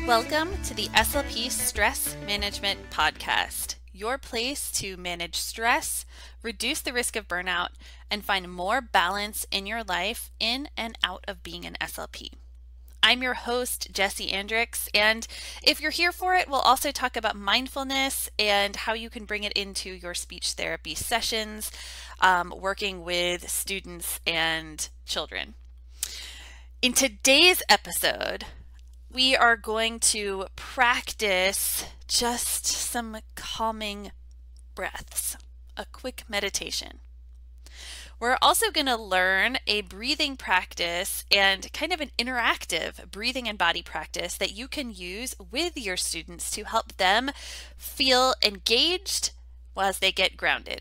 Welcome to the SLP Stress Management Podcast, your place to manage stress, reduce the risk of burnout, and find more balance in your life in and out of being an SLP. I'm your host, Jessie Andricks, and if you're here for it, we'll also talk about mindfulness and how you can bring it into your speech therapy sessions, working with students and children. In today's episode, we are going to practice just some calming breaths, a quick meditation. We're also going to learn a breathing practice and kind of an interactive breathing and body practice that you can use with your students to help them feel engaged as they get grounded.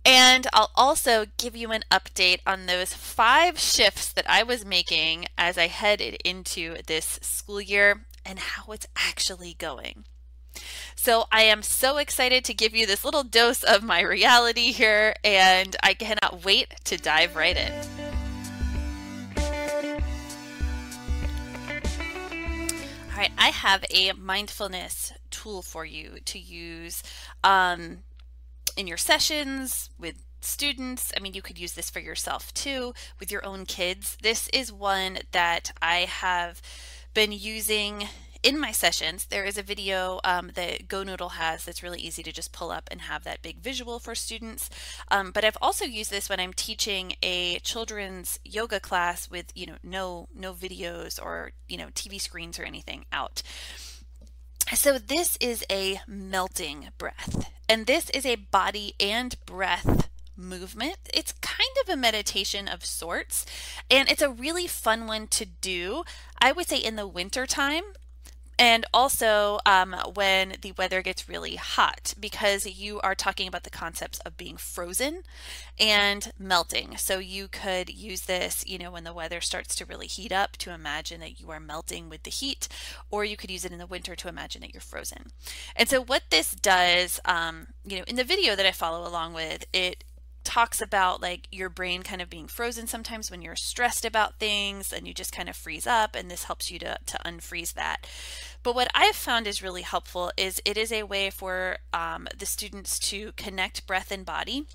And I'll also give you an update on those 5 shifts that I was making as I headed into this school year and how it's actually going. So I am so excited to give you this little dose of my reality here, and I cannot wait to dive right in. All right, I have a mindfulness tool for you to use in your sessions with students. I mean, you could use this for yourself too, with your own kids. This is one that I have been using in my sessions. There is a video that GoNoodle has that's really easy to just pull up and have that big visual for students. But I've also used this when I'm teaching a children's yoga class with, no videos or, TV screens or anything out. So this is a melting breath, and this is a body and breath movement. It's kind of a meditation of sorts, and it's a really fun one to do, I would say, in the winter time. And also when the weather gets really hot, because you are talking about the concepts of being frozen and melting. So you could use this, when the weather starts to really heat up, to imagine that you are melting with the heat, or you could use it in the winter to imagine that you're frozen. And so what this does, in the video that I follow along with, it talks about like your brain kind of being frozen sometimes when you're stressed about things and you just kind of freeze up, and this helps you to unfreeze that. But what I've found is really helpful is it is a way for the students to connect breath and body,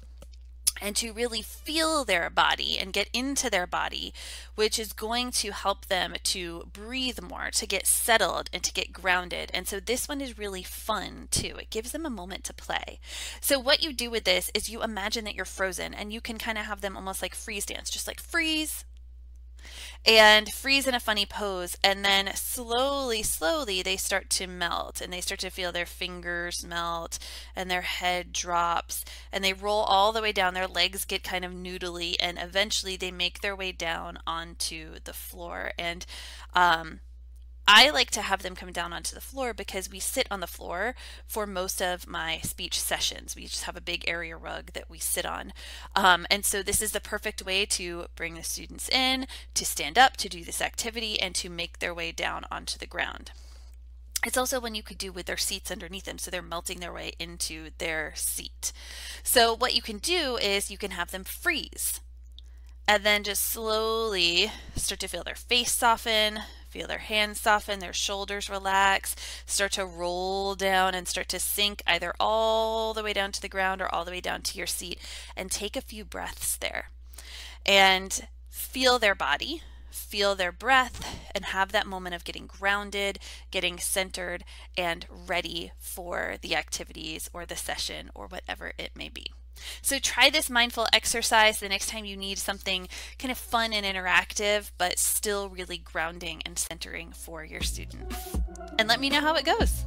and to really feel their body and get into their body, which is going to help them to breathe more, to get settled and to get grounded. And so this one is really fun too. It gives them a moment to play. So what you do with this is you imagine that you're frozen, and you can kind of have them almost like freeze dance, just like freeze and freeze in a funny pose, and then slowly they start to melt, and they start to feel their fingers melt and their head drops, and they roll all the way down. Their legs get kind of noodly, and eventually they make their way down onto the floor. And I like to have them come down onto the floor because we sit on the floor for most of my speech sessions. We just have a big area rug that we sit on. And so this is the perfect way to bring the students in, to stand up, to do this activity, and to make their way down onto the ground. It's also one you could do with their seats underneath them, so they're melting their way into their seat. So what you can do is you can have them freeze, and then just slowly start to feel their face soften, feel their hands soften, their shoulders relax, start to roll down and start to sink either all the way down to the ground or all the way down to your seat, and take a few breaths there. And feel their body, feel their breath, and have that moment of getting grounded, getting centered, and ready for the activities or the session or whatever it may be. So try this mindful exercise the next time you need something kind of fun and interactive, but still really grounding and centering for your students. And let me know how it goes.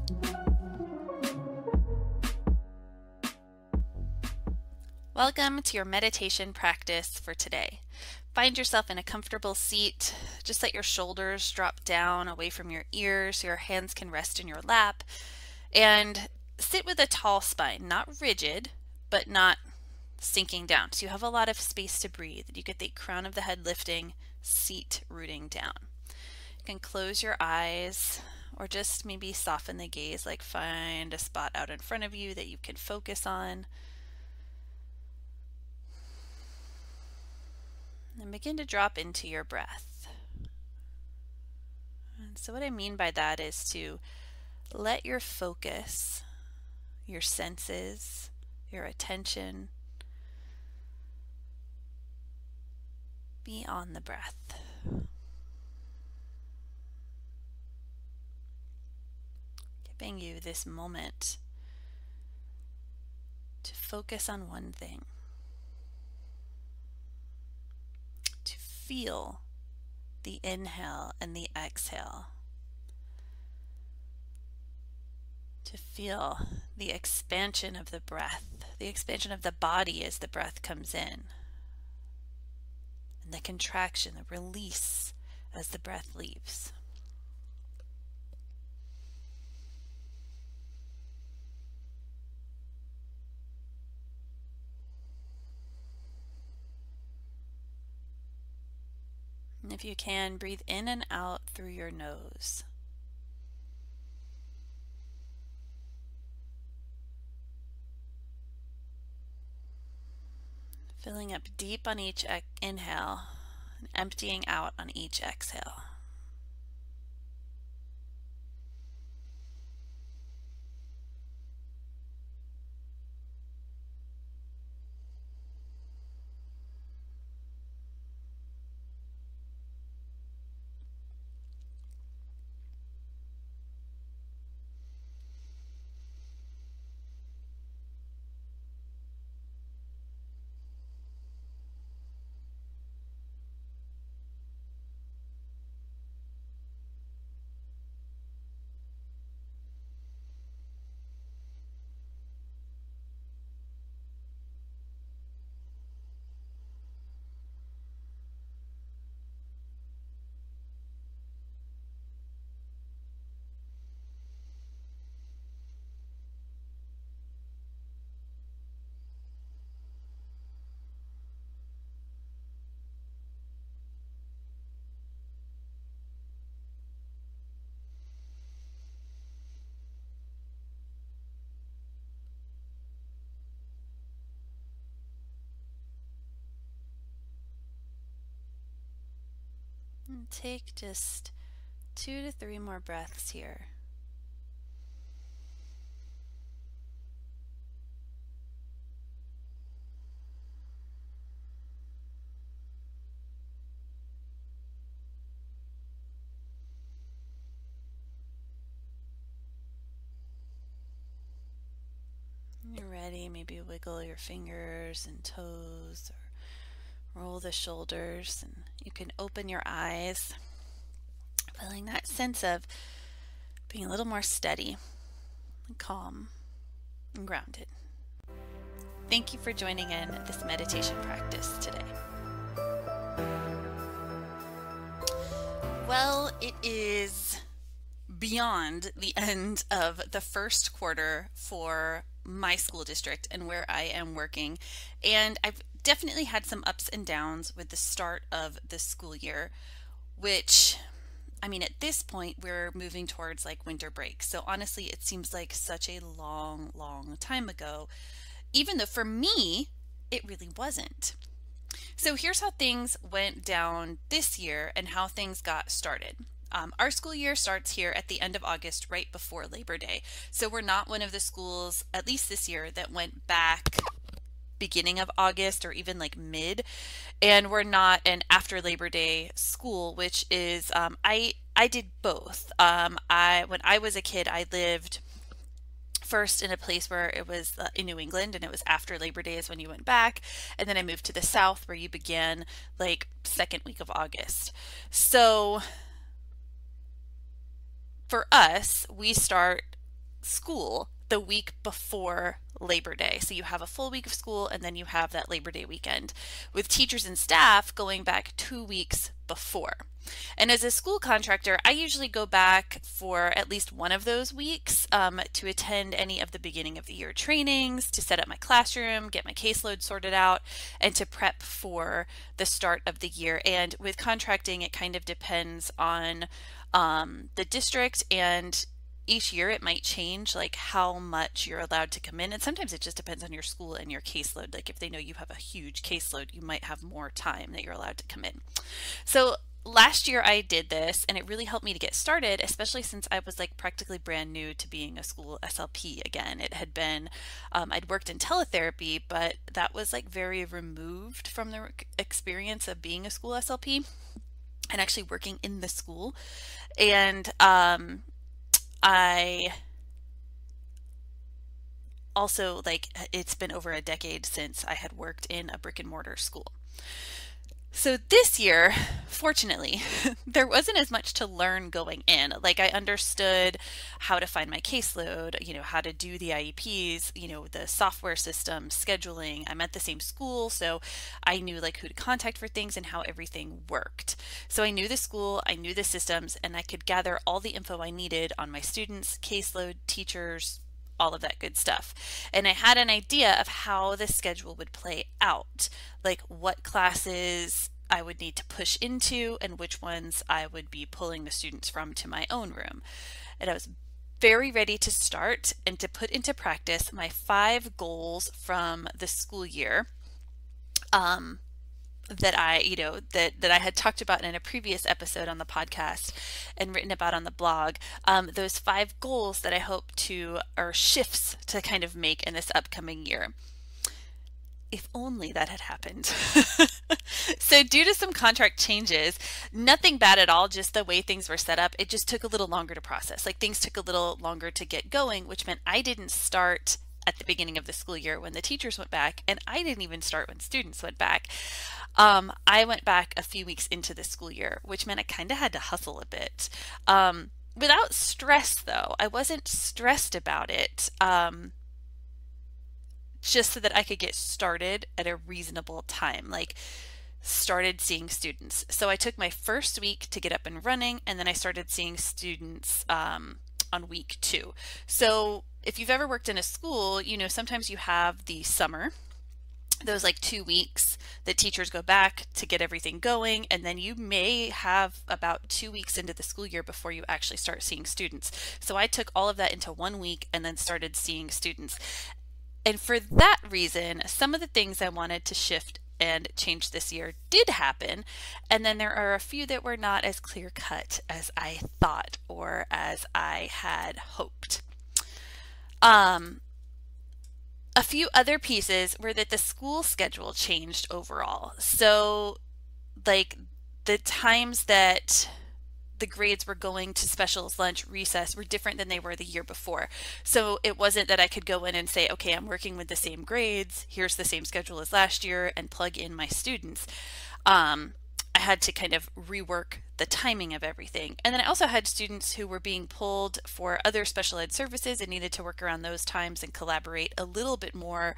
Welcome to your meditation practice for today. Find yourself in a comfortable seat. Just let your shoulders drop down away from your ears so your hands can rest in your lap. And sit with a tall spine, not rigid, but not sinking down. So you have a lot of space to breathe. You get the crown of the head lifting, seat rooting down. You can close your eyes or just maybe soften the gaze, like find a spot out in front of you that you can focus on. And begin to drop into your breath. So what I mean by that is to let your focus, your senses, your attention be on the breath. Giving you this moment to focus on one thing, to feel the inhale and the exhale, to feel the expansion of the breath, the expansion of the body as the breath comes in, and the contraction, the release as the breath leaves. And if you can, breathe in and out through your nose. Filling up deep on each inhale and emptying out on each exhale. And take just 2 to 3 more breaths here. When you're ready, maybe wiggle your fingers and toes, or roll the shoulders, and you can open your eyes, feeling that sense of being a little more steady and calm and grounded. Thank you for joining in this meditation practice today. Well, it is beyond the end of the first quarter for my school district and where I am working, and I've definitely had some ups and downs with the start of the school year, which, I mean, at this point we're moving towards like winter break, so honestly it seems like such a long time ago, even though for me it really wasn't. So here's how things went down this year and how things got started. Our school year starts here at the end of August, right before Labor Day. So we're not one of the schools, at least this year, that went back beginning of August or even like mid. And we're not an after Labor Day school, which is, I did both. When I was a kid, I lived first in a place where it was in New England, and it was after Labor Day is when you went back, and then I moved to the South where you began like second week of August. So for us, we start school the week before Labor Day. So you have a full week of school and then you have that Labor Day weekend, with teachers and staff going back 2 weeks before. And as a school contractor, I usually go back for at least one of those weeks to attend any of the beginning of the year trainings, to set up my classroom, get my caseload sorted out, and to prep for the start of the year. And with contracting, it kind of depends on the district, and each year it might change like how much you're allowed to come in, and sometimes it just depends on your school and your caseload. Like if they know you have a huge caseload, you might have more time that you're allowed to come in. So last year I did this and it really helped me to get started, especially since I was like practically brand new to being a school SLP again. It had been, I'd worked in teletherapy, but that was like very removed from the experience of being a school SLP and actually working in the school. And I also, like, it's been over a decade since I had worked in a brick and mortar school. So this year, fortunately, there wasn't as much to learn going in. Like, I understood how to find my caseload, how to do the IEPs, the software system, scheduling. I'm at the same school, so I knew like who to contact for things and how everything worked. So I knew the school, I knew the systems, and I could gather all the info I needed on my students, caseload, teachers, all of that good stuff. And I had an idea of how the schedule would play out, like what classes I would need to push into and which ones I would be pulling the students from to my own room. And I was very ready to start and to put into practice my 5 goals from the school year. That I had talked about in a previous episode on the podcast and written about on the blog, those 5 goals that I hope to, or shifts to kind of make in this upcoming year. If only that had happened. So due to some contract changes, nothing bad at all, just the way things were set up, it just took a little longer to process. Like, things took a little longer to get going, which meant I didn't start at the beginning of the school year when the teachers went back, and I didn't even start when students went back. I went back a few weeks into the school year, which meant I kind of had to hustle a bit. Without stress, though. I wasn't stressed about it, just so that I could get started at a reasonable time, like started seeing students. So I took my first week to get up and running, and then I started seeing students on week 2. So if you've ever worked in a school, sometimes you have the summer, those like 2 weeks that teachers go back to get everything going, and then you may have about 2 weeks into the school year before you actually start seeing students. So I took all of that into 1 week and then started seeing students. And for that reason, some of the things I wanted to shift and change this year did happen, and then there are a few that were not as clear cut as I thought or as I had hoped. A few other pieces were that the school schedule changed overall. So like the times that the grades were going to specials, lunch, recess were different than they were the year before. So it wasn't that I could go in and say, okay, I'm working with the same grades, here's the same schedule as last year, and plug in my students. I had to kind of rework the timing of everything. And then I also had students who were being pulled for other special ed services and needed to work around those times and collaborate a little bit more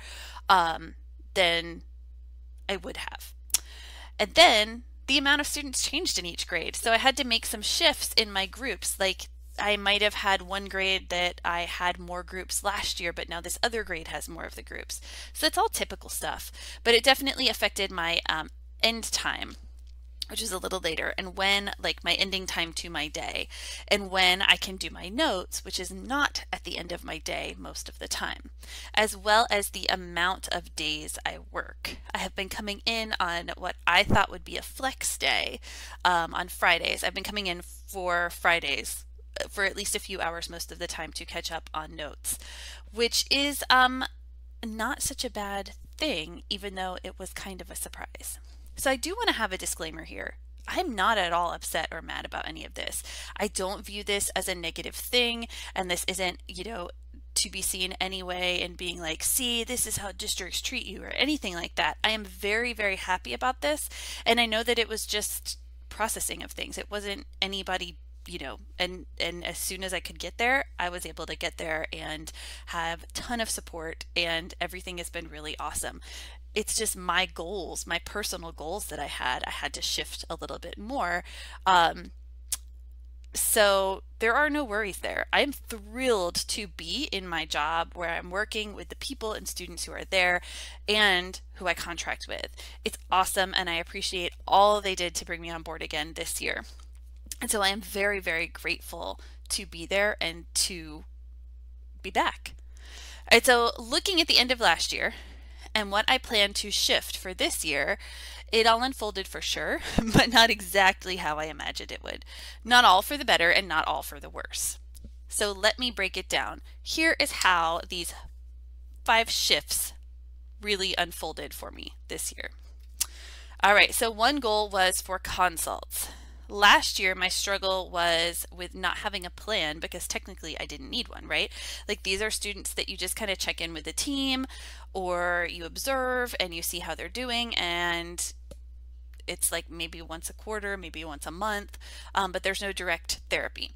than I would have. And then the amount of students changed in each grade. So I had to make some shifts in my groups. Like, I might have had one grade that I had more groups last year, but now this other grade has more of the groups. So it's all typical stuff, but it definitely affected my end time, which is a little later, and when, like, my ending time to my day, and when I can do my notes, which is not at the end of my day most of the time, as well as the amount of days I work. I have been coming in on what I thought would be a flex day on Fridays. I've been coming in for Fridays for at least a few hours most of the time to catch up on notes, which is not such a bad thing, even though it was kind of a surprise. So I do want to have a disclaimer here. I'm not at all upset or mad about any of this. I don't view this as a negative thing, and this isn't, to be seen anyway and being like, see, this is how districts treat you or anything like that. I am very, very happy about this, and I know that it was just processing of things. It wasn't anybody, and as soon as I could get there, I was able to get there and have a ton of support, and everything has been really awesome. It's just my goals, my personal goals that I had to shift a little bit more. So there are no worries there. I'm thrilled to be in my job where I'm working with the people and students who are there and who I contract with. It's awesome, and I appreciate all they did to bring me on board again this year. And so I am very, very grateful to be there and to be back. All right, so looking at the end of last year, And what I plan to shift for this year, it all unfolded for sure, but not exactly how I imagined it would. Not all for the better and not all for the worse. So let me break it down. Here is how these 5 shifts really unfolded for me this year. All right, so one goal was for consults. Last year, my struggle was with not having a plan because technically I didn't need one, right? Like these are students that you just kind of check in with the team or you observe and you see how they're doing, and it's like maybe once a quarter, maybe once a month, but there's no direct therapy.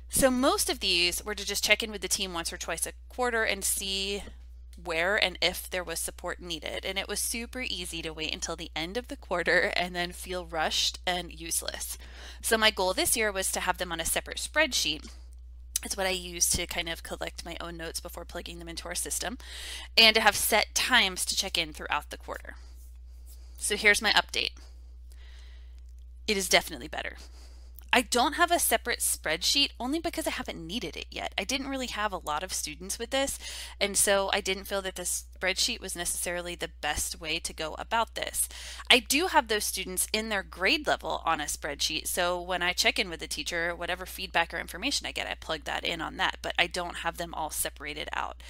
So most of these were to just check in with the team once or twice a quarter and see where and if there was support needed. And it was super easy to wait until the end of the quarter and then feel rushed and useless. So my goal this year was to have them on a separate spreadsheet. It's what I use to kind of collect my own notes before plugging them into our system, and to have set times to check in throughout the quarter. So here's my update. It is definitely better. I don't have a separate spreadsheet only because I haven't needed it yet. I didn't really have a lot of students with this, and so I didn't feel that this spreadsheet was necessarily the best way to go about this. I do have those students in their grade level on a spreadsheet, so when I check in with the teacher, whatever feedback or information I get, I plug that in on that, but I don't have them all separated out.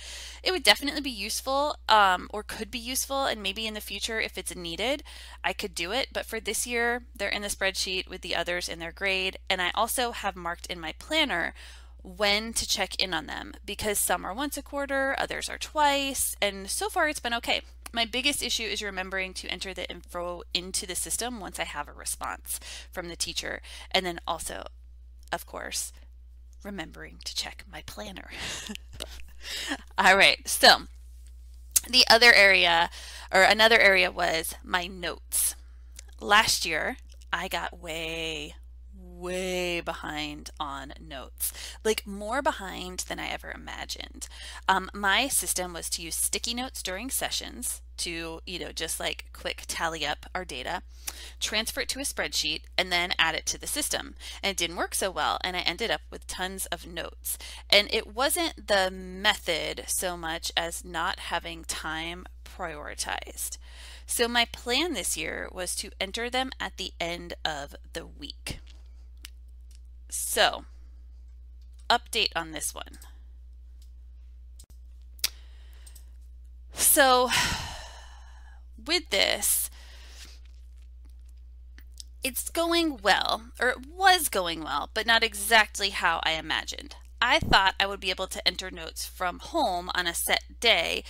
It would definitely be useful, or could be useful, and maybe in the future if it's needed, I could do it, but for this year, they're in the spreadsheet with the others in their grade, and I also have marked in my planner when to check in on them because some are once a quarter, others are twice, and so far it's been okay. My biggest issue is remembering to enter the info into the system once I have a response from the teacher, and then also, of course, remembering to check my planner. All right, so the other area, or another area, was my notes. Last year, I got way behind on notes, like more behind than I ever imagined. My system was to use sticky notes during sessions to, just like quick tally up our data, transfer it to a spreadsheet, and then add it to the system. And it didn't work so well, and I ended up with tons of notes. And it wasn't the method so much as not having time prioritized. So my plan this year was to enter them at the end of the week. So, update on this one. So, with this, it's going well, or it was going well, but not exactly how I imagined. I thought I would be able to enter notes from home on a set day,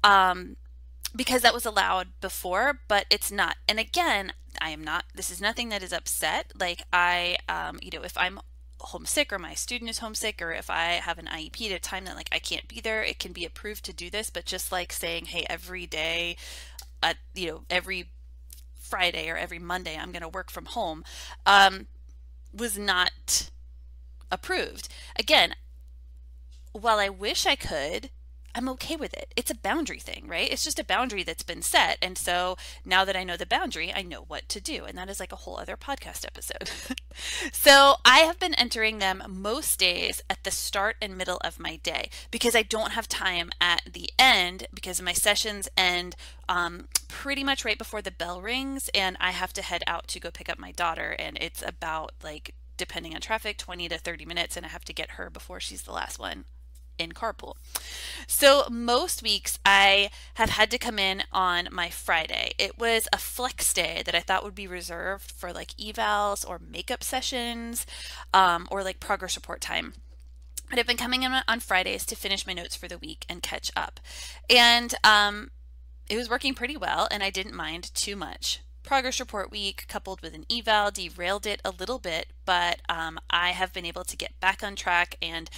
because that was allowed before, but it's not. And again, I am not, this is nothing that is upset. Like if I'm homesick or my student is homesick, or if I have an IEP at a time that I can't be there, it can be approved to do this. But just like saying, hey, every day, every Friday or every Monday, I'm going to work from home, was not approved. Again, while I wish I could, I'm okay with it. It's a boundary thing, right? It's just a boundary that's been set. And so now that I know the boundary, I know what to do. And that is like a whole other podcast episode. So I have been entering them most days at the start and middle of my day because I don't have time at the end because my sessions end pretty much right before the bell rings, and I have to head out to go pick up my daughter. And it's about, depending on traffic, 20 to 30 minutes, and I have to get her before she's the last one in carpool. So most weeks I have had to come in on my Friday. It was a flex day that I thought would be reserved for evals or makeup sessions, or progress report time. But I've been coming in on Fridays to finish my notes for the week and catch up. And it was working pretty well, and I didn't mind too much. Progress report week coupled with an eval derailed it a little bit, but I have been able to get back on track and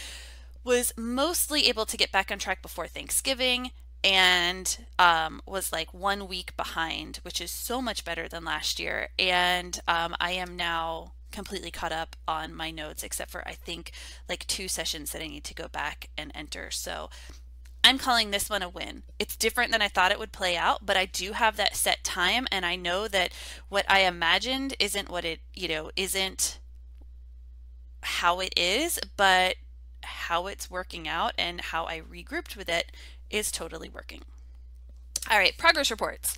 was mostly able to get back on track before Thanksgiving, and was 1 week behind, which is so much better than last year. And I am now completely caught up on my notes, except for I think 2 sessions that I need to go back and enter. So I'm calling this one a win. It's different than I thought it would play out, but I do have that set time, and I know that what I imagined isn't what it, isn't how it is, but how it's working out and how I regrouped with it is totally working. All right, progress reports.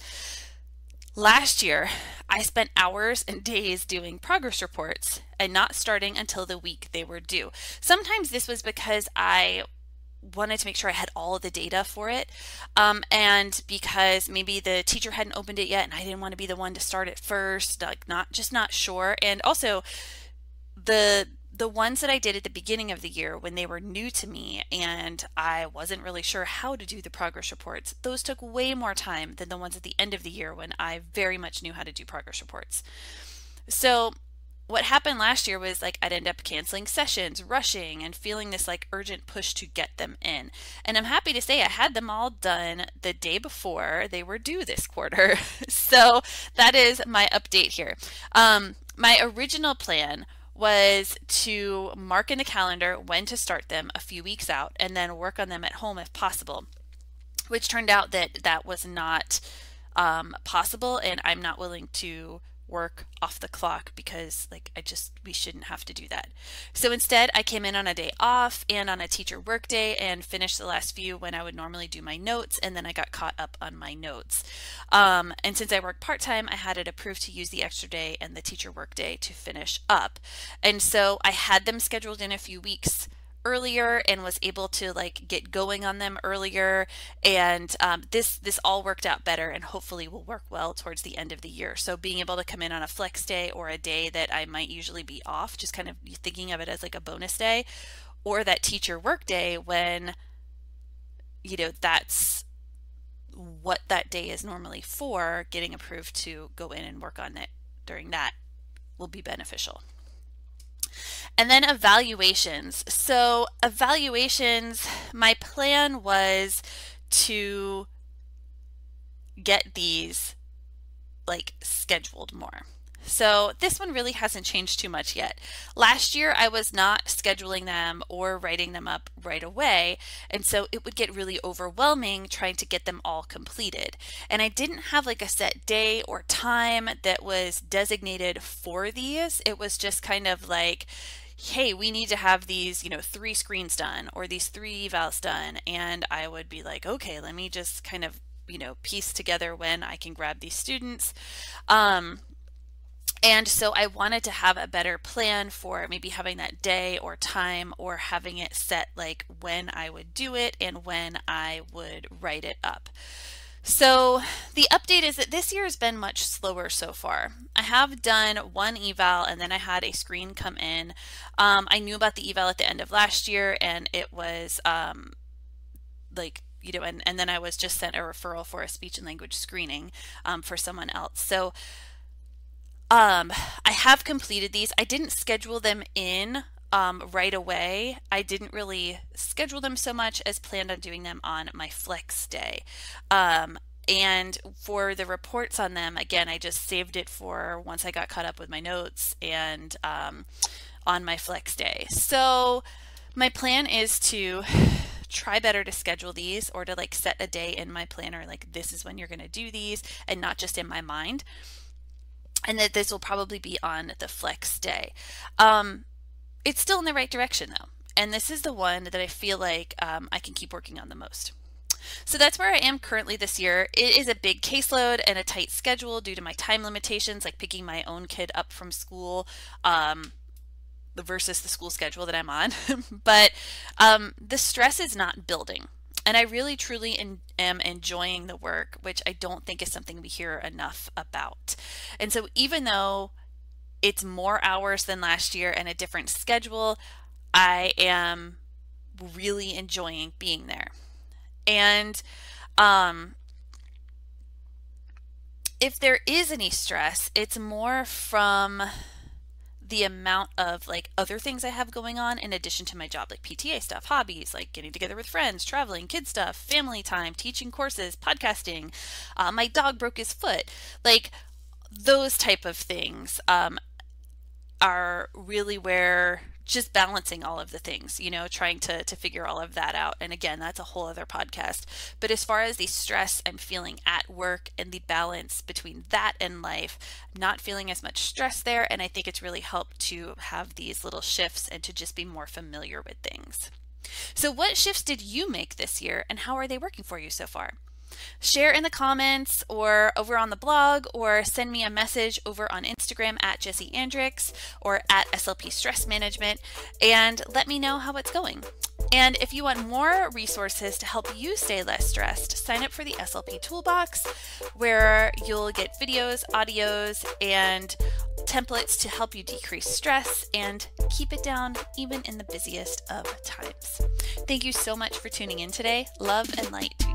Last year, I spent hours and days doing progress reports and not starting until the week they were due. Sometimes this was because I wanted to make sure I had all of the data for it, and because maybe the teacher hadn't opened it yet and I didn't want to be the one to start it first, like not sure. And also the ones that I did at the beginning of the year when they were new to me and I wasn't really sure how to do the progress reports, those took way more time than the ones at the end of the year when I very much knew how to do progress reports. So what happened last year was like I'd end up canceling sessions, rushing, and feeling this like urgent push to get them in. And I'm happy to say I had them all done the day before they were due this quarter. So that is my update here. My original plan was to mark in the calendar when to start them a few weeks out and then work on them at home if possible, which turned out that that was not possible, and I'm not willing to work off the clock because we shouldn't have to do that. So instead I came in on a day off and on a teacher work day and finished the last few when I would normally do my notes, and then I got caught up on my notes. And since I work part-time, I had it approved to use the extra day and the teacher work day to finish up. And so I had them scheduled in a few weeks earlier and was able to like get going on them earlier, and this all worked out better and hopefully will work well towards the end of the year. So being able to come in on a flex day or a day that I might usually be off, just kind of thinking of it as like a bonus day, or that teacher work day when that's what that day is normally for, getting approved to go in and work on it during that will be beneficial. And then evaluations. So evaluations, my plan was to get these like scheduled more. So this one really hasn't changed too much yet. Last year I was not scheduling them or writing them up right away, and so it would get really overwhelming trying to get them all completed. And I didn't have like a set day or time that was designated for these. It was just kind of like, hey, we need to have these, 3 screens done or these 3 evals done. And I would be like, okay, let me just kind of, piece together when I can grab these students. And so I wanted to have a better plan for maybe having that day or time, or having it set like when I would do it and when I would write it up. So the update is that this year has been much slower so far. I have done 1 eval and then I had a screen come in. I knew about the eval at the end of last year, and it was and then I was just sent a referral for a speech and language screening for someone else. So I have completed these. I didn't schedule them in right away. I didn't really schedule them so much as planned on doing them on my flex day. And for the reports on them, again, I just saved it for once I got caught up with my notes and on my flex day. So my plan is to try better to schedule these, or to like set a day in my planner, like this is when you're going to do these, and not just in my mind. And that this will probably be on the flex day. It's still in the right direction though. And this is the one that I feel like I can keep working on the most. So that's where I am currently this year. It is a big caseload and a tight schedule due to my time limitations, like picking my own kid up from school versus the school schedule that I'm on. But the stress is not building. And I really truly am enjoying the work, which I don't think is something we hear enough about. And so even though it's more hours than last year and a different schedule, I am really enjoying being there. And if there is any stress, it's more from the amount of like other things I have going on in addition to my job, like PTA stuff, hobbies, like getting together with friends, traveling, kid stuff, family time, teaching courses, podcasting. My dog broke his foot. Like those type of things are really where just balancing all of the things, trying to figure all of that out. And again, that's a whole other podcast. But as far as the stress I'm feeling at work and the balance between that and life, not feeling as much stress there. And I think it's really helped to have these little shifts and to just be more familiar with things. So what shifts did you make this year, and how are they working for you so far? Share in the comments or over on the blog, or send me a message over on Instagram at Jessie Andrix or at SLP Stress Management, and let me know how it's going. And if you want more resources to help you stay less stressed, sign up for the SLP Toolbox, where you'll get videos, audios, and templates to help you decrease stress and keep it down even in the busiest of times. Thank you so much for tuning in today. Love and light to you.